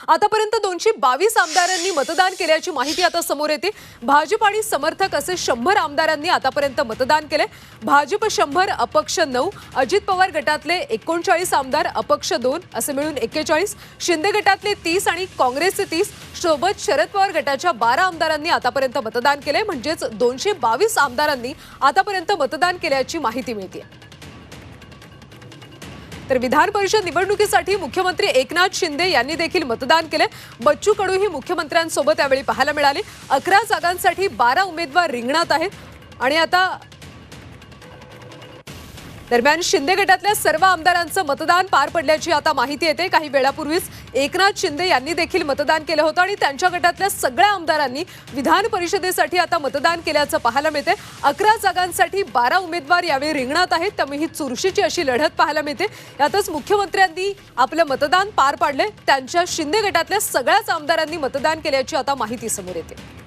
आतापर्यंत 222 आमदारांनी मतदान केल्याची माहिती आता समोर येते। भाजप आणि समर्थक असे 100 आमदारांनी आतापर्यंत मतदान केले। भाजप 100, अपक्ष 9, अजित पवार गटातले 39 आमदार, अपक्ष 2 असे मिळून 41, शिंदे गटातले 30 आणि काँग्रेसचे 30 सोबत शरद पवार गटाच्या 12 आमदारांनी आतापर्यंत मतदान केले। म्हणजेच 222 आमदारांनी आतापर्यंत मतदान केल्याची माहिती मिळते। तर विधान परिषद निवडणुकीसाठी मुख्यमंत्री एकनाथ शिंदे यांनी देखील मतदान केले। बच्चू कडूही मुख्यमंत्र्यांसोबत यावेळी पाहायला मिळाले। 11 जागांसाठी 12 उमेदवार रिंगणात आहेत आणि आता दरम्यान शिंदे गटातल्या सर्व आमदारांचं मतदान पार पडल्याची आता माहिती येते। काही वेळापूर्वीच एकनाथ शिंदे यांनी देखील मतदान केलं होतं आणि त्यांच्या गटातल्या सगळ्या आमदारांनी विधान परिषदेसाठी आता मतदान केल्याचं पाहायला मिळते। 11 जागांसाठी 12 उमेदवार यावेळी रिंगणात आहेत, त्यामुळे ही चुरशीची अशी लढत पाहायला मिळते। यातच मुख्यमंत्र्यांनी आपलं मतदान पार पाडले। त्यांच्या शिंदे गटातल्या सगळ्याच आमदारांनी मतदान केल्याची आता माहिती समोर येते।